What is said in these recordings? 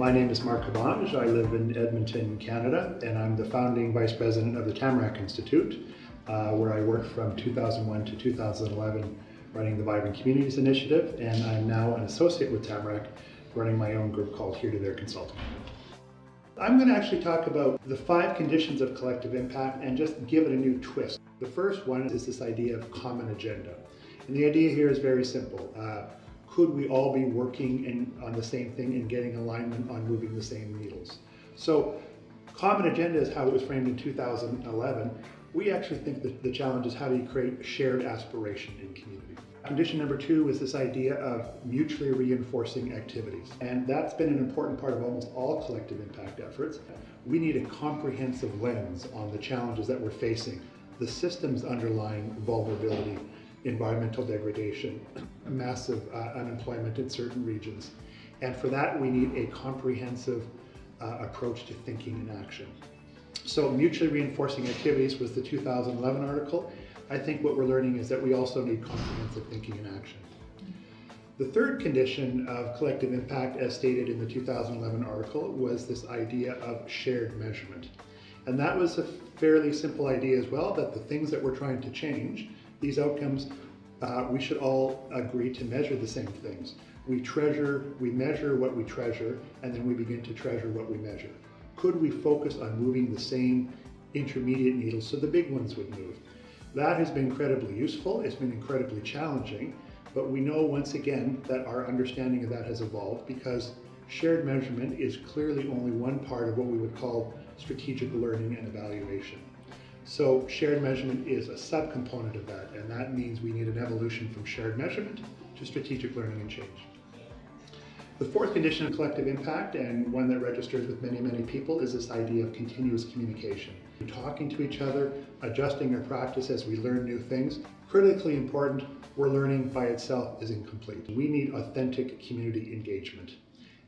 My name is Mark Cabaj. I live in Edmonton, Canada, and I'm the founding vice president of the Tamarack Institute, where I worked from 2001 to 2011 running the Vibrant Communities Initiative, and I'm now an associate with Tamarack running my own group called Here to There Consulting. I'm going to actually talk about the 5 conditions of collective impact and just give it a new twist. The first one is this idea of common agenda. And the idea here is very simple. Could we all be working on the same thing and getting alignment on moving the same needles? So common agenda is how it was framed in 2011. We actually think that the challenge is how do you create shared aspiration in community. Condition number 2 is this idea of mutually reinforcing activities. And that's been an important part of almost all collective impact efforts. We need a comprehensive lens on the challenges that we're facing, the systems underlying vulnerability, environmental degradation, massive unemployment in certain regions. And for that, we need a comprehensive approach to thinking and action. So mutually reinforcing activities was the 2011 article. I think what we're learning is that we also need comprehensive thinking and action. The third condition of collective impact, as stated in the 2011 article, was this idea of shared measurement. And that was a fairly simple idea as well, that the things that we're trying to change, these outcomes, we should all agree to measure the same things. We measure what we treasure, and then we begin to treasure what we measure. Could we focus on moving the same intermediate needles so the big ones would move? That has been incredibly useful. It's been incredibly challenging, but we know once again that our understanding of that has evolved because shared measurement is clearly only one part of what we would call strategic learning and evaluation. So shared measurement is a subcomponent of that, and that means we need an evolution from shared measurement to strategic learning and change. The fourth condition of collective impact, and one that registers with many, many people, is this idea of continuous communication. Talking to each other, adjusting our practice as we learn new things. Critically important, where learning by itself is incomplete. We need authentic community engagement.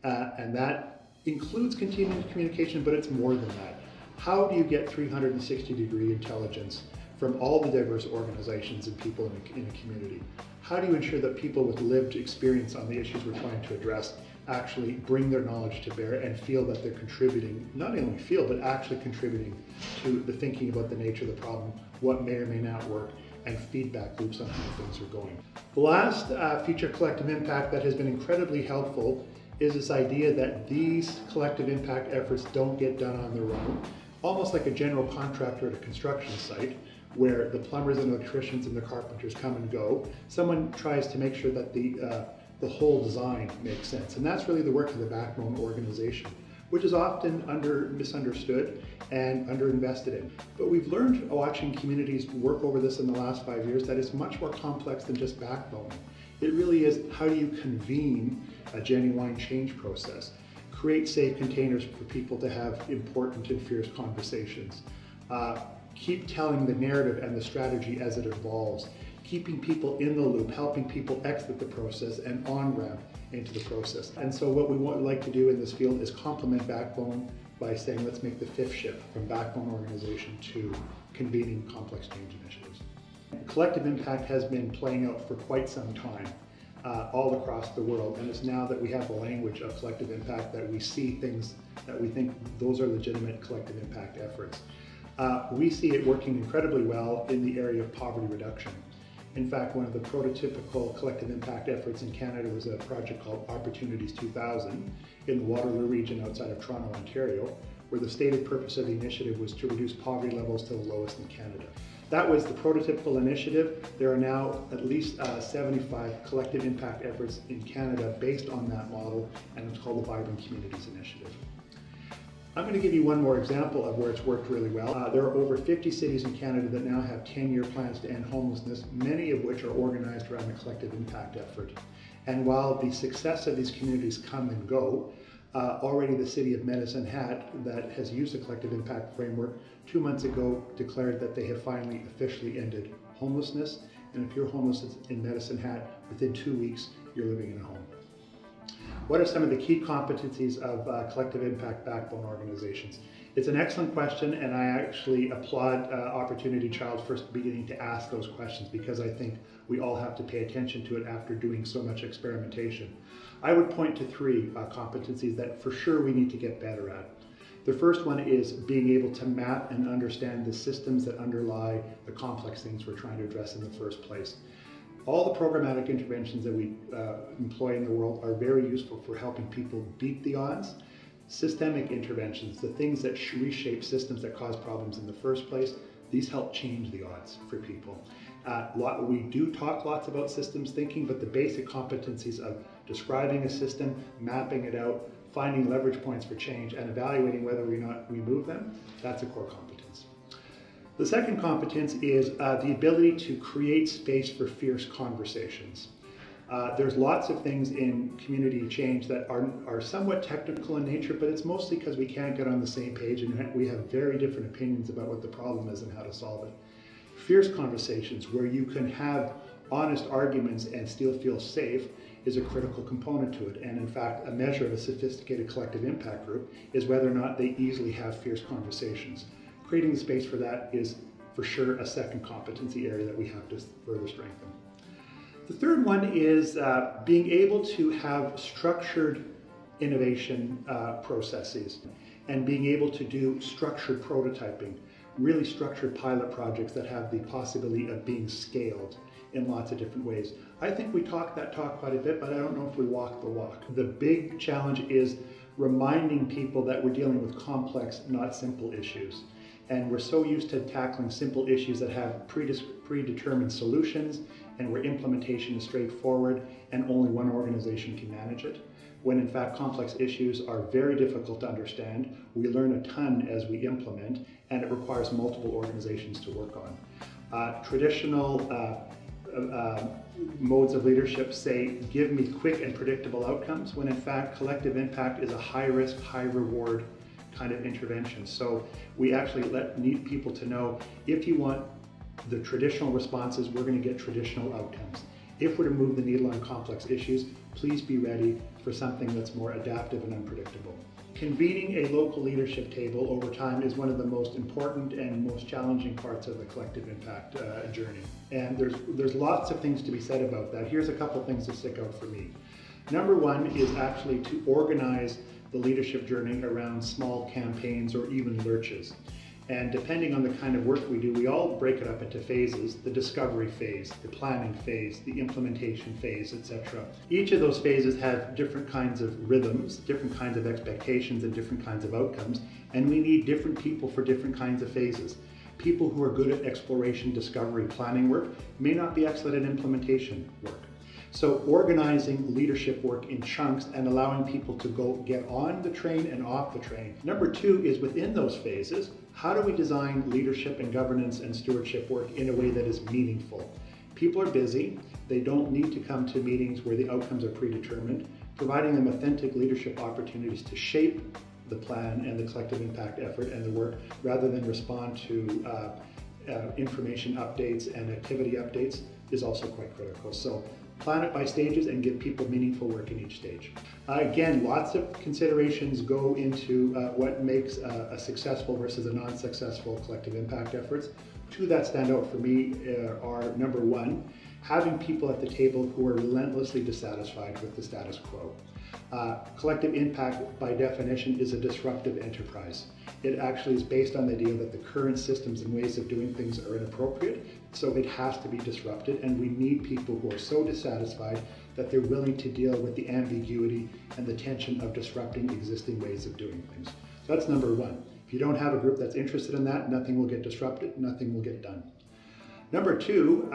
And that includes continuous communication, but it's more than that. How do you get 360-degree intelligence from all the diverse organizations and people in a community? How do you ensure that people with lived experience on the issues we're trying to address actually bring their knowledge to bear and feel that they're contributing, not only feel, but actually contributing to the thinking about the nature of the problem, what may or may not work, and feedback loops on how things are going. The last feature of collective impact that has been incredibly helpful is this idea that these collective impact efforts don't get done on their own, almost like a general contractor at a construction site, where the plumbers and electricians and the carpenters come and go. Someone tries to make sure that the whole design makes sense. And that's really the work of the backbone organization, which is often misunderstood and underinvested in. But we've learned watching communities work over this in the last 5 years that it's much more complex than just backbone. It really is, how do you convene a genuine change process? Create safe containers for people to have important and fierce conversations. Keep telling the narrative and the strategy as it evolves, keeping people in the loop, helping people exit the process and on-ramp into the process. And so what we like to do in this field is complement backbone by saying, let's make the 5th shift from backbone organization to convening complex change initiatives. Collective impact has been playing out for quite some time all across the world, and it's now that we have a language of collective impact that we see things that we think those are legitimate collective impact efforts. We see it working incredibly well in the area of poverty reduction. In fact, one of the prototypical collective impact efforts in Canada was a project called Opportunities 2000 in the Waterloo region outside of Toronto, Ontario, where the stated purpose of the initiative was to reduce poverty levels to the lowest in Canada. That was the prototypical initiative. There are now at least 75 collective impact efforts in Canada based on that model, and it's called the Vibrant Communities Initiative. I'm going to give you one more example of where it's worked really well. There are over 50 cities in Canada that now have 10-year plans to end homelessness, many of which are organized around the collective impact effort. And while the success of these communities come and go, already the city of Medicine Hat, that has used the collective impact framework, 2 months ago declared that they have finally officially ended homelessness. And if you're homeless in Medicine Hat, within 2 weeks, you're living in a home. What are some of the key competencies of collective impact backbone organizations? It's an excellent question, and I actually applaud Opportunity Child for beginning to ask those questions, because I think we all have to pay attention to it after doing so much experimentation. I would point to three competencies that for sure we need to get better at. The first one is being able to map and understand the systems that underlie the complex things we're trying to address in the first place. All the programmatic interventions that we employ in the world are very useful for helping people beat the odds. Systemic interventions, the things that reshape systems that cause problems in the first place, these help change the odds for people. We do talk lots about systems thinking, but the basic competencies of describing a system, mapping it out, finding leverage points for change, and evaluating whether or not we move them, that's a core competence. The second competence is the ability to create space for fierce conversations. There's lots of things in community change that are somewhat technical in nature, but it's mostly because we can't get on the same page and we have very different opinions about what the problem is and how to solve it. Fierce conversations where you can have honest arguments and still feel safe is a critical component to it. And in fact, a measure of a sophisticated collective impact group is whether or not they easily have fierce conversations. Creating the space for that is for sure a second competency area that we have to further strengthen. The third one is being able to have structured innovation processes and being able to do structured prototyping, really structured pilot projects that have the possibility of being scaled in lots of different ways. I think we talk that talk quite a bit, but I don't know if we walk the walk. The big challenge is reminding people that we're dealing with complex, not simple issues. And we're so used to tackling simple issues that have predetermined solutions and where implementation is straightforward and only one organization can manage it, when in fact complex issues are very difficult to understand. We learn a ton as we implement, and it requires multiple organizations to work on. Traditional modes of leadership say, give me quick and predictable outcomes, when in fact collective impact is a high risk, high reward kind of intervention. So we actually need people to know, if you want the traditional responses, we're going to get traditional outcomes. If we're to move the needle on complex issues, please be ready for something that's more adaptive and unpredictable. Convening a local leadership table over time is one of the most important and most challenging parts of the collective impact journey. And there's lots of things to be said about that. Here's a couple things that stick out for me. Number one is actually to organize the leadership journey around small campaigns or even lurches. And depending on the kind of work we do, we all break it up into phases: the discovery phase, the planning phase, the implementation phase, etc. Each of those phases have different kinds of rhythms, different kinds of expectations, and different kinds of outcomes, and we need different people for different kinds of phases. People who are good at exploration, discovery, planning work may not be excellent at implementation work. So organizing leadership work in chunks and allowing people to go get on the train and off the train. Number two is, within those phases, how do we design leadership and governance and stewardship work in a way that is meaningful? People are busy. They don't need to come to meetings where the outcomes are predetermined. Providing them authentic leadership opportunities to shape the plan and the collective impact effort and the work, rather than respond to information updates and activity updates, is also quite critical. So plan it by stages and give people meaningful work in each stage. Again, lots of considerations go into what makes a successful versus a non-successful collective impact efforts. Two that stand out for me are, number one, having people at the table who are relentlessly dissatisfied with the status quo. Collective impact, by definition, is a disruptive enterprise. It actually is based on the idea that the current systems and ways of doing things are inappropriate, so it has to be disrupted, and we need people who are so dissatisfied that they're willing to deal with the ambiguity and the tension of disrupting existing ways of doing things. So that's number one. If you don't have a group that's interested in that, nothing will get disrupted, nothing will get done. Number two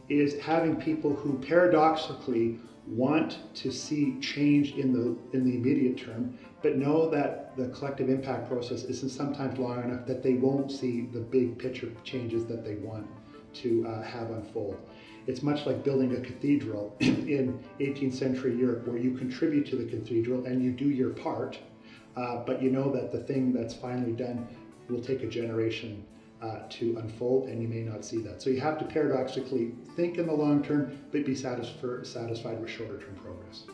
is having people who paradoxically want to see change in the immediate term, but know that the collective impact process isn't sometimes long enough that they won't see the big picture changes that they want to have unfold. It's much like building a cathedral in 18th century Europe, where you contribute to the cathedral and you do your part, but you know that the thing that's finally done will take a generation to unfold, and you may not see that. So you have to paradoxically think in the long term, but be satisfied with shorter term progress.